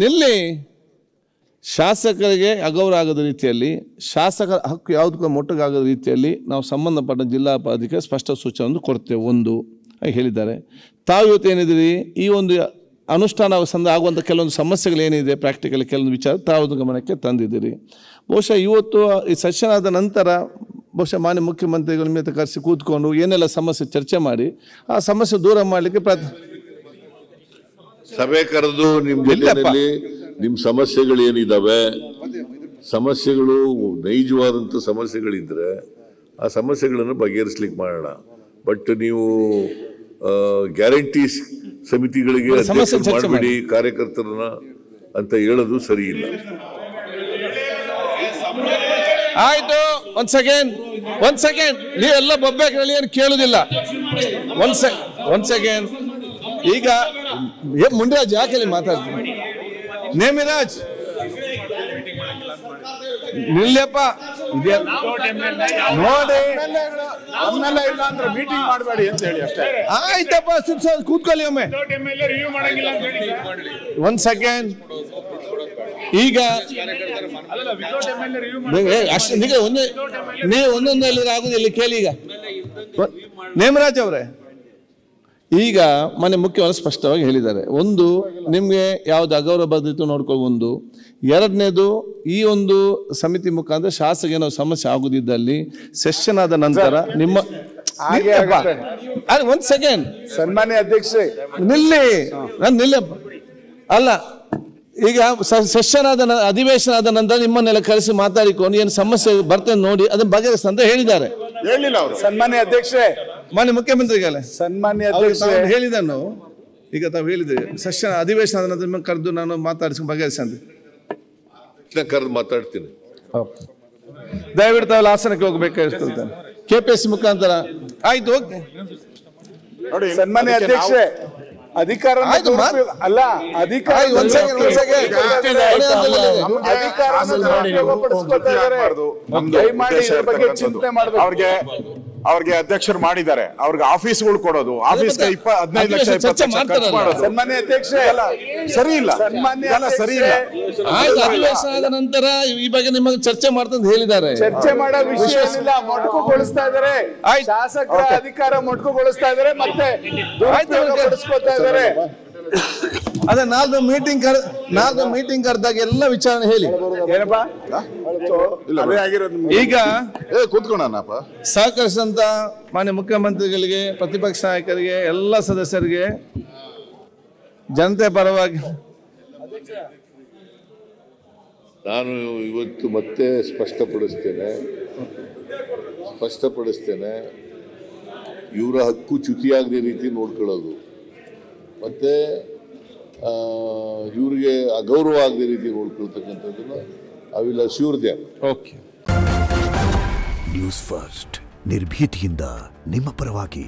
ನಿಲ್ಲಿ. ಶಾಸಕರಿಗೆ ಅಗೌರವ ಆಗದ ರೀತಿಯಲ್ಲಿ, ಶಾಸಕರ ಹಕ್ಕು ಯಾವುದಕ್ಕೂ ಮೊಟ್ಟಗಾಗದ ರೀತಿಯಲ್ಲಿ ನಾವು ಸಂಬಂಧಪಟ್ಟ ಜಿಲ್ಲಾ ಅಧಿಕಾರಿ ಸ್ಪಷ್ಟ ಸೂಚನೆಯನ್ನು ಕೊಡ್ತೇವೆ ಒಂದು ಹೇಳಿದ್ದಾರೆ. ತಾವು ಇವತ್ತು ಏನಿದ್ದೀರಿ, ಈ ಒಂದು ಅನುಷ್ಠಾನ ಆಗುವಂಥ ಕೆಲವೊಂದು ಸಮಸ್ಯೆಗಳೇನಿದೆ ಪ್ರಾಕ್ಟಿಕಲಿ ಕೆಲವೊಂದು ವಿಚಾರ ತಾವು ಗಮನಕ್ಕೆ ತಂದಿದ್ದೀರಿ. ಬಹುಶಃ ಇವತ್ತು ಈ ಸೆಷನ್ ಆದ ನಂತರ ಬಹುಶಃ ಮಾನ್ಯ ಮುಖ್ಯಮಂತ್ರಿಗಳ ಮೇಲೆ ಕರೆಸಿ ಕೂತ್ಕೊಂಡು ಏನೆಲ್ಲ ಸಮಸ್ಯೆ ಚರ್ಚೆ ಮಾಡಿ ಆ ಸಮಸ್ಯೆ ದೂರ ಮಾಡಲಿಕ್ಕೆ ಸಭೆ ಕರೆದು ನಿಮ್ಮ ಜೊತೆಯಲ್ಲಿ ನಿಮ್ಮ ಸಮಸ್ಯೆಗಳು ಏನಿದ್ದಾವೆ, ಸಮಸ್ಯೆಗಳು ನೈಜವಾದಂಥ ಸಮಸ್ಯೆಗಳಿದ್ರೆ ಆ ಸಮಸ್ಯೆಗಳನ್ನು ಬಗೆಹರಿಸ್ಲಿಕ್ಕೆ ಮಾಡೋಣ. ಬಟ್ ನೀವು ಗ್ಯಾರಂಟಿ ಸಮಿತಿಗಳಿಗೆ ಮಾಡಬೇಡಿ ಕಾರ್ಯಕರ್ತರನ್ನ ಅಂತ ಹೇಳೋದು ಸರಿ ಇಲ್ಲ. ಆಯ್ತು, ಒಂದ್ ಸೆಕೆಂಡ್ ನೀವೆಲ್ಲ ಬೊಬ್ಬೆಗಳಲ್ಲಿ ಏನು ಕೇಳುದಿಲ್ಲ. ಒಂದ್ ಸೆಕೆಂಡ್ ಈಗ ಮುಂಡರಾಜ್ ಯಾಕೆ ಮಾತಾಡ್ತೀನಿ? ನೇಮಿರಾಜ್ ನಿಲ್ಲಪ್ಪ. ನೋಡಿ ಮೀಟಿಂಗ್ ಮಾಡಬೇಡಿ ಅಂತ ಹೇಳಿ ಅಷ್ಟೇ. ಆಯ್ತಪ್ಪ, ಕೂತ್ಕೊಳ್ಳಿ ಒಮ್ಮೆ. ಒಂದ್ ಸೆಕೆಂಡ್. ಈಗ ಅಷ್ಟು ನೀವು ಒಂದೊಂದು ಹೇಳಿದ್ರೆ ಆಗುದಿಲ್ಲ. ಕೇಳಿ ಈಗ ನೇಮರಾಜ್ ಅವರೇ, ಈಗ ಮನೆ ಮುಖ್ಯವಾಗಿ ಸ್ಪಷ್ಟವಾಗಿ ಹೇಳಿದ್ದಾರೆ. ಒಂದು, ನಿಮಗೆ ಯಾವ್ದು ಅಗೌರವ ಬದ್ದಿತ್ತು ನೋಡ್ಕೊಳ್ಳಿ. ಒಂದು, ಎರಡನೇದು, ಈ ಒಂದು ಸಮಿತಿ ಮುಖಾಂತರ ಶಾಸಕ ಏನೋ ಸಮಸ್ಯೆ ಆಗುದಿದ್ದಲ್ಲಿ ಸೆಷನ್ ಆದ ನಂತರ ನಿಮ್ಮ ಒಂದ್ ಸೆಕೆಂಡ್ ಸನ್ಮಾನ್ಯ ಅಧ್ಯಕ್ಷರೇ ನಿಲ್ಲಪ್ಪ. ಅಲ್ಲ, ಈಗ ಸೆಷನ್ ಆದ ಅಧಿವೇಶನ ಆದ ನಂತರ ನಿಮ್ಮನ್ನೆಲ್ಲ ಕರೆಸಿ ಮಾತಾಡಿಕೊಂಡು ಏನು ಸಮಸ್ಯೆ ಬರ್ತದೆ ನೋಡಿ ಅದನ್ನ ಬಗೆಹರಿಸ ಅಂತ ಹೇಳಿದ್ದಾರೆ. ಹೇಳಿಲ್ಲ ಅವರು. ಸನ್ಮಾನ್ಯ ಅಧ್ಯಕ್ಷರೇ, ಮಾನ್ಯ ಮುಖ್ಯಮಂತ್ರಿಗಳೇ, ಸನ್ಮಾನ್ಯ ಅಧ್ಯಕ್ಷರೇ ಹೇಳಿದನು. ಈಗ ತಾವು ಹೇಳಿದ್ರಿ ಸೆಷನ್ ಅಧಿವೇಶನ ಆದ ನಂತರ ನಿಮ್ಮನ್ನು ಕರೆದು ನಾನು ಮಾತಾಡಿಸಿ ಬಗೆಹರಿಸಂತೆ ಕರೆದು ಮಾತಾಡ್ತೀನಿ. ದಯವಿಟ್ಟು ತಾವು ಆಸನಕ್ಕೆ ಹೋಗ್ಬೇಕಾಗಿರ್ತೇನೆ KPSC ಮುಖಾಂತರ. ಆಯ್ತು, ಓಕೆ. ನೋಡಿ ಸನ್ಮಾನ್ಯ ಅಧ್ಯಕ್ಷರೇ, ಅಧಿಕಾರ ಅಲ್ಲ, ಅಧಿಕಾರ ಚಿಂತೆ ಮಾಡಬೇಕು. ಅವ್ರಿಗೆ ಅಧ್ಯಕ್ಷರು ಮಾಡಿದ್ದಾರೆ, ಅವ್ರಿಗೆ ಆಫೀಸ್ಗಳು ಕೊಡೋದು, ಆಫೀಸ್ಗೆ 15 ಲಕ್ಷ 20 ಲಕ್ಷ ಮಾಡೋದು. ಸನ್ಮಾನ್ಯ ಅಧ್ಯಕ್ಷರೇ ಸರಿ ಇಲ್ಲ, ಸರಿ ಇಲ್ಲ. ಅಧಿವೇಶನ ಆದ ನಂತರ ಈ ಬಗ್ಗೆ ನಿಮಗೆ ಚರ್ಚೆ ಮಾಡ್ತಂತ ಹೇಳಿದ್ದಾರೆ. ಚರ್ಚೆ ಮಾಡೋ ವಿಷಯ ಏನಿಲ್ಲ, ಮೊಟಕುಗೊಳಿಸ್ತಾ ಇದ್ದಾರೆ. ಶಾಸಕರ ಅಧಿಕಾರ ಮೊಟಕುಗೊಳಿಸ್ತಾ ಇದ್ದಾರೆ, ಮತ್ತೆ ದುರುಪಯೋಗಪಡಿಸ್ಕೊಳ್ತಾ ಇದ್ದಾರೆ. ಅದೇ ನಾಲ್ಕು ಮೀಟಿಂಗ್ ಕರೆದಾಗ ಎಲ್ಲ ವಿಚಾರಣೆ ಹೇಳಿ. ಈಗ ಕೂತ್ಕೊಳ್ಳೋಣಪ್ಪ. ಸಹಕರಿಸಿದಂತ ಮಾನ್ಯ ಮುಖ್ಯಮಂತ್ರಿಗಳಿಗೆ, ಪ್ರತಿಪಕ್ಷ ನಾಯಕರಿಗೆ, ಎಲ್ಲ ಸದಸ್ಯರಿಗೆ ಜನತೆ ಪರವಾಗಿ ನಾನು ಇವತ್ತು ಮತ್ತೆ ಸ್ಪಷ್ಟಪಡಿಸ್ತೇನೆ, ಇವರ ಹಕ್ಕು ಚ್ಯುತಿಯಾಗದ ರೀತಿ ನೋಡ್ಕೊಳ್ಳೋದು, ಮತ್ತೆ ಇವ್ರಿಗೆ ಅಗೌರವ ಆಗದ ರೀತಿ ನೋಡ್ಕೊಳ್ತಕ್ಕಂಥದ್ದನ್ನು I will assure them. Okay. News first, ನಿರ್ಭೀತಿಯಿಂದ ನಿಮ್ಮ ಪರವಾಗಿ.